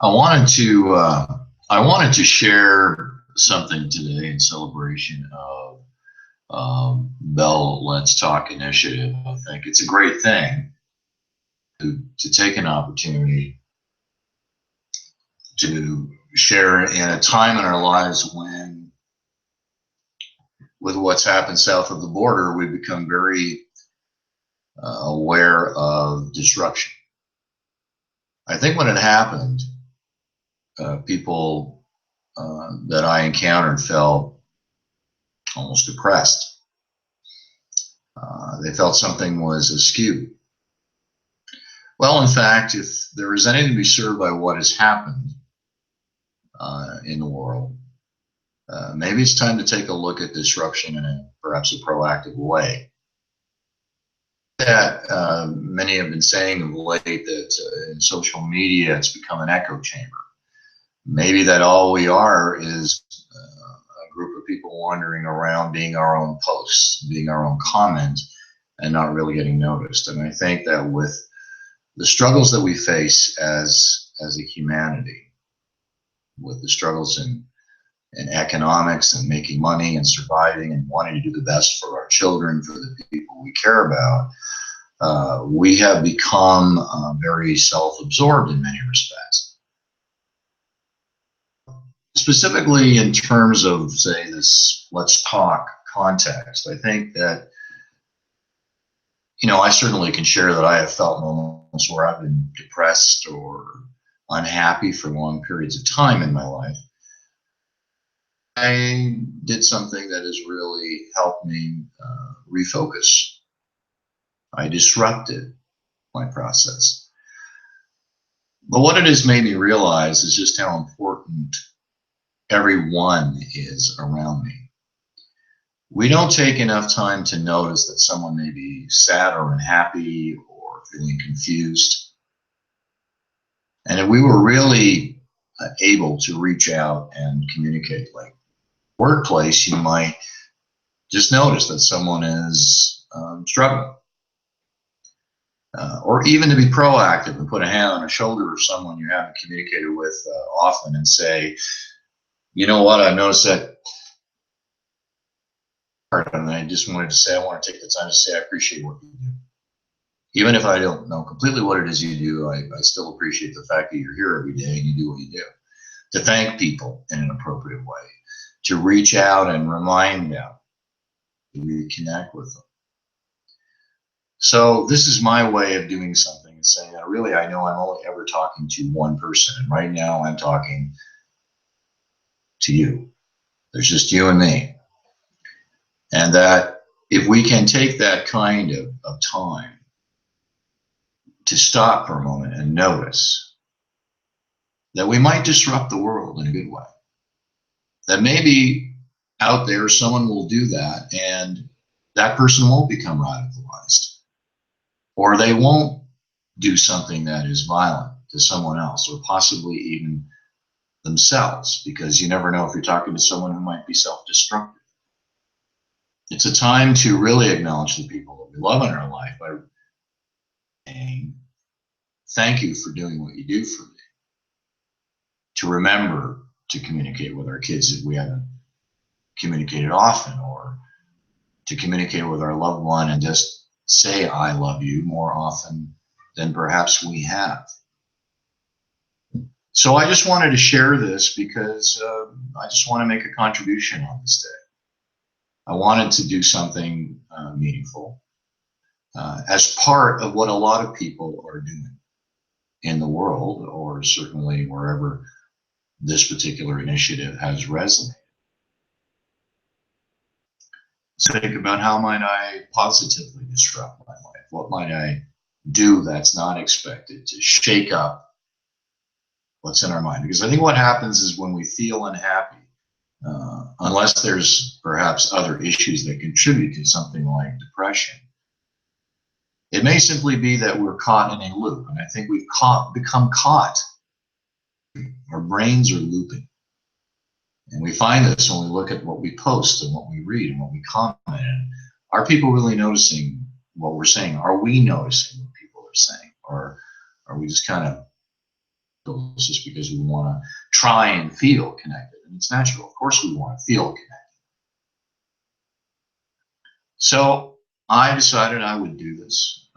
I wanted to share something today in celebration of Bell Let's Talk initiative. I think it's a great thing to take an opportunity to share in a time in our lives when, with what's happened south of the border, we've become very aware of disruption. I think when it happened, people that I encountered felt almost depressed. They felt something was askew. Well, in fact, if there is anything to be served by what has happened in the world, maybe it's time to take a look at disruption in perhaps a proactive way. That many have been saying of late that in social media it's become an echo chamber. Maybe that all we are is a group of people wandering around being our own posts, being our own comment, and not really getting noticed. And I think that with the struggles that we face as a humanity, with the struggles in economics and making money and surviving and wanting to do the best for our children, for the people we care about, we have become very self-absorbed in many respects. Specifically in terms of, say, this let's talk context, I think that, I certainly can share that I have felt moments where I've been depressed or unhappy for long periods of time in my life. I did something that has really helped me refocus. I disrupted my process. But what it has made me realize is just how important everyone is around me. We don't take enough time to notice that someone may be sad or unhappy or feeling confused. And if we were really able to reach out and communicate, like workplace, you might just notice that someone is struggling. Or even to be proactive and put a hand on the shoulder of someone you haven't communicated with often and say, you know what, I've noticed that. And I just wanted to say, I want to take the time to say I appreciate what you do. Even if I don't know completely what it is you do, I still appreciate the fact that you're here every day and you do what you do. To thank people in an appropriate way, to reach out and remind them, to reconnect with them. So this is my way of doing something and saying, really, I know I'm only ever talking to one person. And right now I'm talking to you. There's just you and me. And that if we can take that kind of time to stop for a moment and notice that we might disrupt the world in a good way, that maybe out there someone will do that and that person won't become radicalized, or they won't do something that is violent to someone else, or possibly even themselves, because you never know if you're talking to someone who might be self-destructive. It's a time to really acknowledge the people that we love in our life by saying, thank you for doing what you do for me. To remember to communicate with our kids if we haven't communicated often, or to communicate with our loved one and just say, I love you more often than perhaps we have. So I just wanted to share this because I just want to make a contribution on this day. I wanted to do something meaningful as part of what a lot of people are doing in the world, or certainly wherever this particular initiative has resonated. So think about, how might I positively disrupt my life? What might I do that's not expected to shake up what's in our mind? Because I think what happens is when we feel unhappy, unless there's perhaps other issues that contribute to something like depression, it may simply be that we're caught in a loop. And I think we've become caught. Our brains are looping. And we find this when we look at what we post and what we read and what we comment. And are people really noticing what we're saying? Are we noticing what people are saying? Or are we just kind of just because we want to try and feel connected. And it's natural. Of course, we want to feel connected. So I decided I would do this.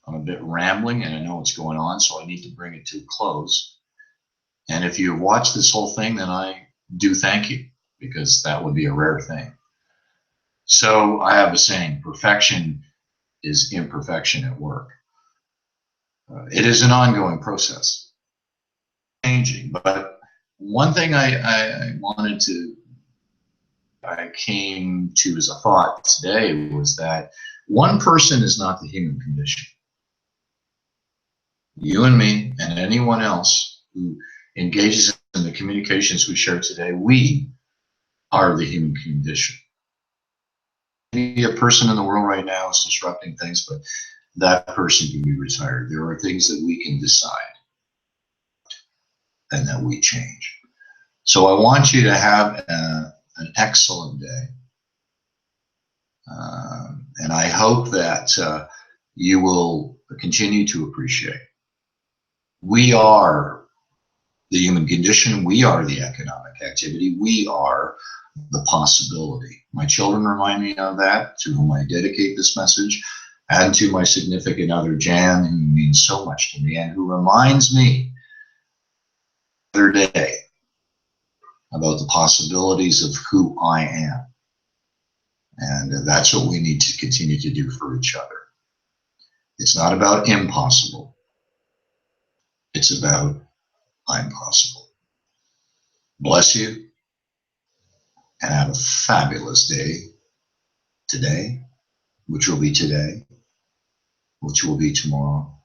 I'm a bit rambling, and I know what's going on, so I need to bring it to a close. And if you've watched this whole thing, then I do thank you, because that would be a rare thing. So I have a saying, perfection is imperfection at work. It is an ongoing process, changing. But one thing I came to as a thought today was that one person is not the human condition. You and me and anyone else who engages in the communications we share today, we are the human condition. Maybe a person in the world right now is disrupting things, but that person can be retired. There are things that we can decide and that we change. So I want you to have an excellent day. And I hope that you will continue to appreciate. We are the human condition. We are the economic activity. We are the possibility. My children remind me of that, to whom I dedicate this message, and to my significant other, Jan, who means so much to me and who reminds me every day about the possibilities of who I am. And that's what we need to continue to do for each other. It's not about impossible. It's about I'm possible. Bless you, and have a fabulous day today, which will be today, which will be tomorrow.